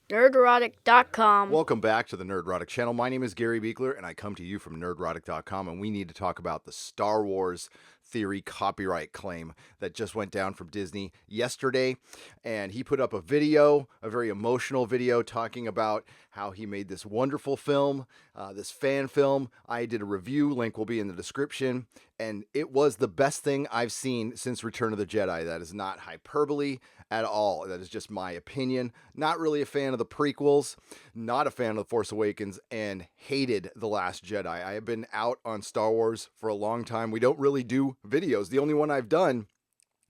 Nerdrotic.com. Welcome back to the Nerdrotic channel. My name is Gary Beekler, and I come to you from Nerdrotic.com, and we need to talk about the Star Wars theory copyright claim that just went down from Disney yesterday. And he put up a video, a very emotional video, talking about how he made this wonderful film, this fan film. I did a review, link will be in the description, and it was the best thing I've seen since Return of the Jedi. That is not hyperbole at all. That is just my opinion. Not really a fan of the prequels, not a fan of The Force Awakens, and hated The Last Jedi. I have been out on Star Wars for a long time. We don't really do videos. The only one I've done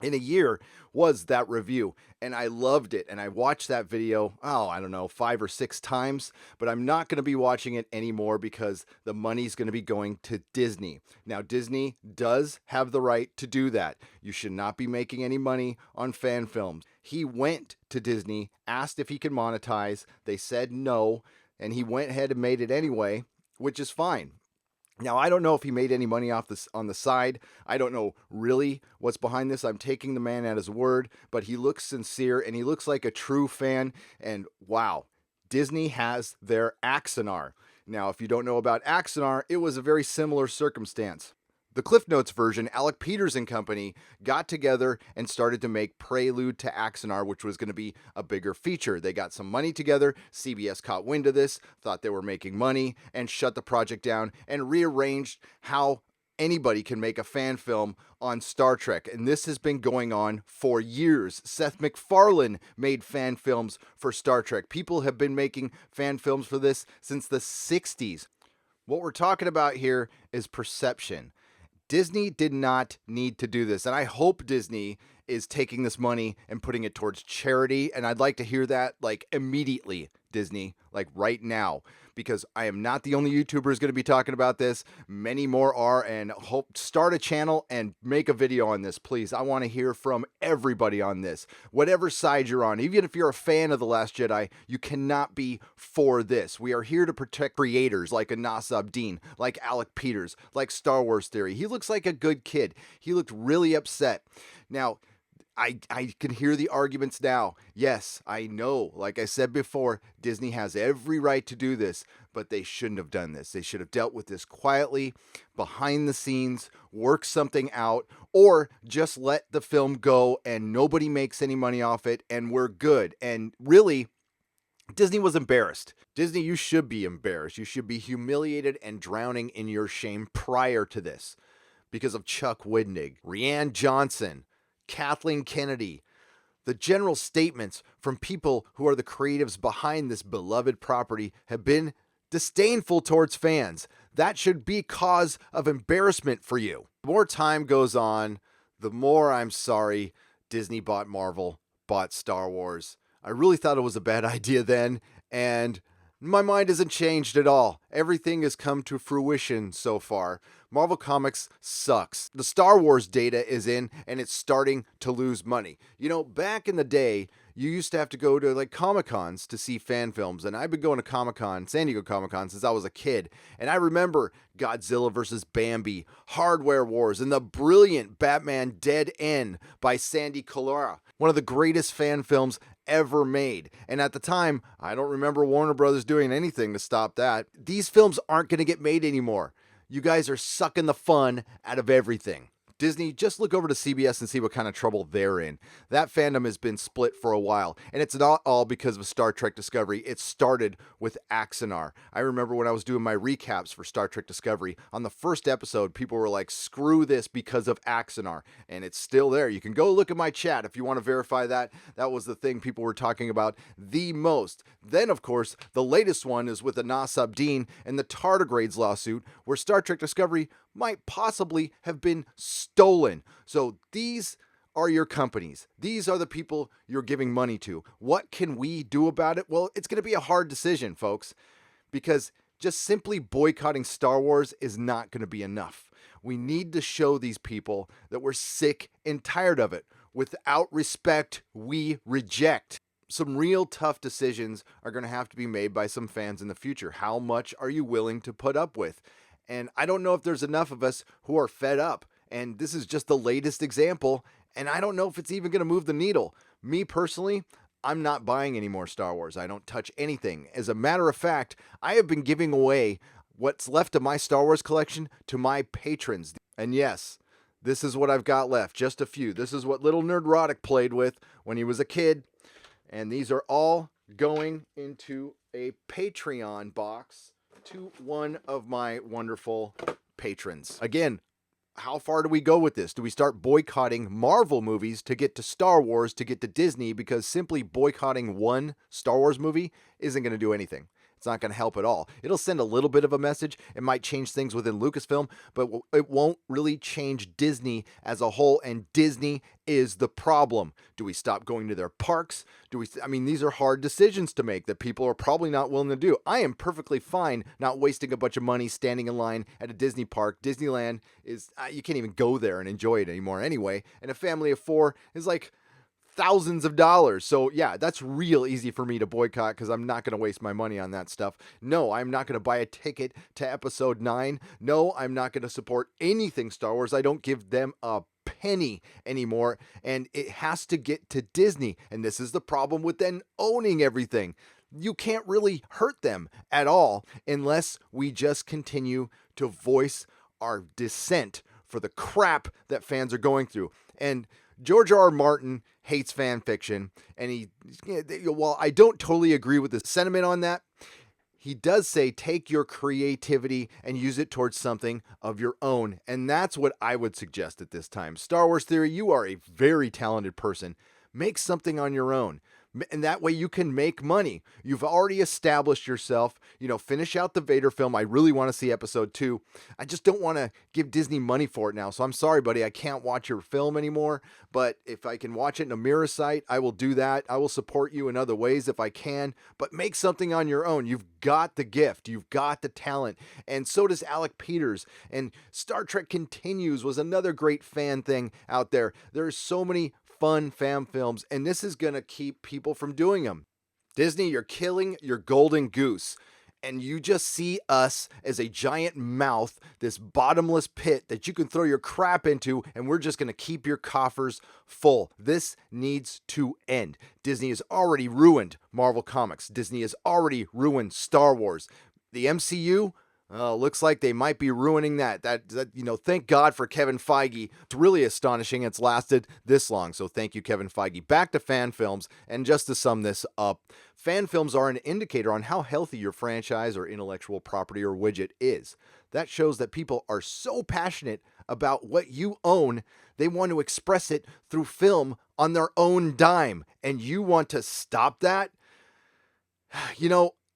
in a year was that review, and I loved it. And I watched that video, I don't know, 5 or 6 times, but I'm not going to be watching it anymore because the money's going to be going to Disney. Now, Disney does have the right to do that. You should not be making any money on fan films. He went to Disney, asked if he could monetize. They said no, and he went ahead and made it anyway, which is fine. Now, I don't know if he made any money off this on the side. I don't know really what's behind this. I'm taking the man at his word, but he looks sincere and he looks like a true fan. And wow, Disney has their Axanar. Now, if you don't know about Axanar, it was a very similar circumstance. The Cliff Notes version, Alec Peters and company got together and started to make Prelude to Axanar, which was going to be a bigger feature. They got some money together. CBS caught wind of this, thought they were making money, and shut the project down and rearranged how anybody can make a fan film on Star Trek. And this has been going on for years. Seth MacFarlane made fan films for Star Trek. People have been making fan films for this since the 60s. What we're talking about here is perception. Disney did not need to do this, and I hope Disney is taking this money and putting it towards charity, and I'd like to hear that, like, immediately, Disney, like, right now, because I am not the only YouTuber who's going to be talking about this. Many more are, and hope start a channel and make a video on this, please. I want to hear from everybody on this, whatever side you're on. Even if you're a fan of The Last Jedi, you cannot be for this. We are here to protect creators like Anas Abdeen, like Alec Peters, like Star Wars Theory. He looks like a good kid. He looked really upset. Now, I can hear the arguments now. Yes, I know, like I said before, Disney has every right to do this, but they shouldn't have done this. They should have dealt with this quietly, behind the scenes, work something out, or just let the film go and nobody makes any money off it and we're good. And really, Disney was embarrassed. Disney, you should be embarrassed. You should be humiliated and drowning in your shame prior to this because of Chuck Wendig, Rian Johnson, Kathleen Kennedy. The general statements from people who are the creatives behind this beloved property have been disdainful towards fans. That should be cause of embarrassment for you. The more time goes on, the more I'm sorry Disney bought Marvel, bought Star Wars. I really thought it was a bad idea then, and my mind hasn't changed at all. Everything has come to fruition so far. Marvel Comics sucks. The Star Wars data is in, and it's starting to lose money. You know, back in the day, you used to have to go to like Comic-Cons to see fan films, and I've been going to Comic-Con, San Diego Comic-Con, since I was a kid. And I remember Godzilla vs. Bambi, Hardware Wars, and the brilliant Batman Dead End by Sandy Colora. One of the greatest fan films ever made. And at the time, I don't remember Warner Brothers doing anything to stop that. These films aren't going to get made anymore. You guys are sucking the fun out of everything. Disney, just look over to CBS and see what kind of trouble they're in. That fandom has been split for a while, and it's not all because of Star Trek Discovery. It started with Axanar. I remember when I was doing my recaps for Star Trek Discovery, on the first episode, people were like, screw this because of Axanar, and it's still there. You can go look at my chat if you want to verify that. That was the thing people were talking about the most. Then, of course, the latest one is with Anas Abdeen and the Tardigrades lawsuit, where Star Trek Discovery might possibly have been stolen. So these are your companies. These are the people you're giving money to. What can we do about it? Well, it's going to be a hard decision, folks, because just simply boycotting Star Wars is not going to be enough. We need to show these people that we're sick and tired of it. Without respect, we reject. Some real tough decisions are going to have to be made by some fans in the future. How much are you willing to put up with? And I don't know if there's enough of us who are fed up. And this is just the latest example. And I don't know if it's even going to move the needle. Me personally, I'm not buying any more Star Wars. I don't touch anything. As a matter of fact, I have been giving away what's left of my Star Wars collection to my patrons. And yes, this is what I've got left, just a few. This is what little Nerdrotic played with when he was a kid. And these are all going into a Patreon box to one of my wonderful patrons. Again, how far do we go with this? Do we start boycotting Marvel movies to get to Star Wars, to get to Disney? Because simply boycotting one Star Wars movie isn't going to do anything. It's not going to help at all. It'll send a little bit of a message. It might change things within Lucasfilm, but it won't really change Disney as a whole, and Disney is the problem. Do we stop going to their parks? These are hard decisions to make that people are probably not willing to do. I am perfectly fine not wasting a bunch of money standing in line at a Disney park. Disneyland is, you can't even go there and enjoy it anymore anyway, and a family of 4 is like thousands of dollars. So yeah, that's real easy for me to boycott because I'm not going to waste my money on that stuff. No, I'm not going to buy a ticket to episode 9. No, I'm not going to support anything Star Wars. I don't give them a penny anymore, and it has to get to Disney. And this is the problem with then owning everything. You can't really hurt them at all unless we just continue to voice our dissent for the crap that fans are going through. And George R. R. Martin hates fan fiction, and while I don't totally agree with the sentiment on that, he does say take your creativity and use it towards something of your own, and that's what I would suggest at this time. Star Wars Theory, you are a very talented person. Make something on your own. And that way you can make money. You've already established yourself. Finish out the Vader film. I really want to see episode 2. I just don't want to give Disney money for it now. So I'm sorry, buddy. I can't watch your film anymore. But if I can watch it in a mirror site, I will do that. I will support you in other ways if I can. But make something on your own. You've got the gift. You've got the talent. And so does Alec Peters. And Star Trek Continues was another great fan thing out there. There's so many fun fan films, and this is going to keep people from doing them. Disney, you're killing your golden goose, and you just see us as a giant mouth, this bottomless pit that you can throw your crap into, and we're just going to keep your coffers full. This needs to end. Disney has already ruined Marvel Comics. Disney has already ruined Star Wars. The MCU, looks like they might be ruining that. Thank God for Kevin Feige. It's really astonishing it's lasted this long. So thank you, Kevin Feige. Back to fan films. And just to sum this up, fan films are an indicator on how healthy your franchise or intellectual property or widget is. That shows that people are so passionate about what you own, they want to express it through film on their own dime. And you want to stop that?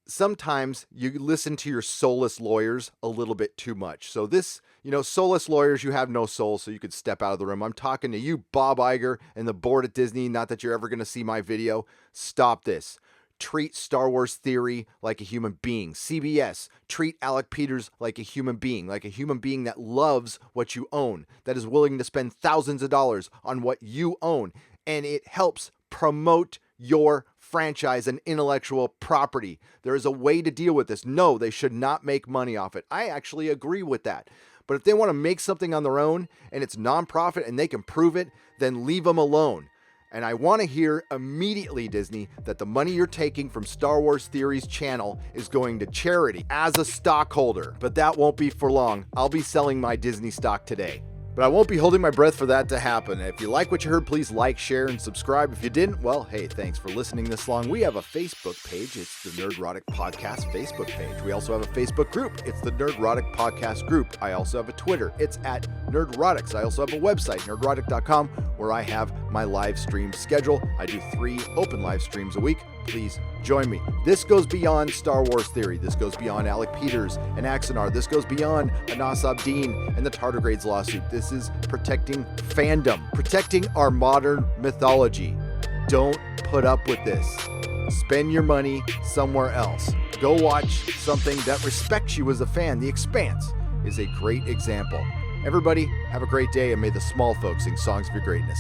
Sometimes you listen to your soulless lawyers a little bit too much. So this, soulless lawyers, you have no soul, so you could step out of the room. I'm talking to you, Bob Iger, and the board at Disney. Not that you're ever going to see my video. Stop this. Treat Star Wars Theory like a human being. CBS, treat Alec Peters like a human being that loves what you own, that is willing to spend thousands of dollars on what you own, and it helps promote your franchise and intellectual property. There is a way to deal with this. No, they should not make money off it. I actually agree with that. But if they want to make something on their own and it's nonprofit and they can prove it, then leave them alone. And I want to hear immediately, Disney, that the money you're taking from Star Wars Theory's channel is going to charity as a stockholder. But that won't be for long. I'll be selling my Disney stock today. But I won't be holding my breath for that to happen. If you like what you heard, please like, share, and subscribe. If you didn't, well, hey, thanks for listening this long. We have a Facebook page. It's the Nerdrotic Podcast Facebook page. We also have a Facebook group. It's the Nerdrotic Podcast group. I also have a Twitter. It's at Nerdrotics. I also have a website, nerdrotic.com, where I have my live stream schedule. I do 3 open live streams a week. Please join me. This goes beyond Star Wars Theory. This goes beyond Alec Peters and Axanar. This goes beyond Anas Abdeen and the Tardigrades lawsuit. This is protecting fandom, protecting our modern mythology. Don't put up with this. Spend your money somewhere else. Go watch something that respects you as a fan. The Expanse is a great example. Everybody, have a great day, and may the small folks sing songs of your greatness.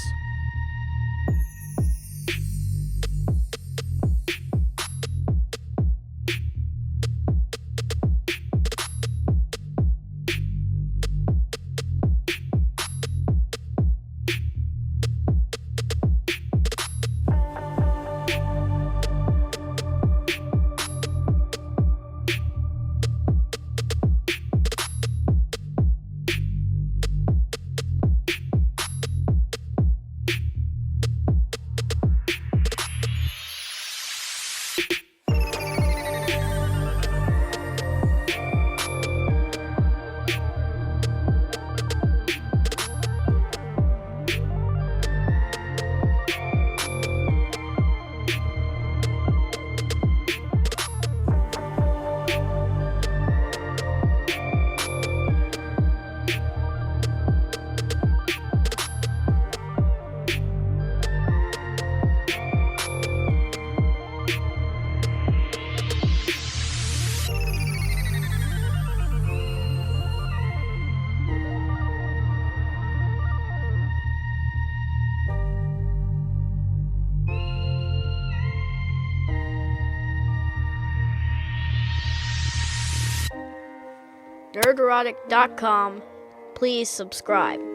nerdrotic.com. Please subscribe.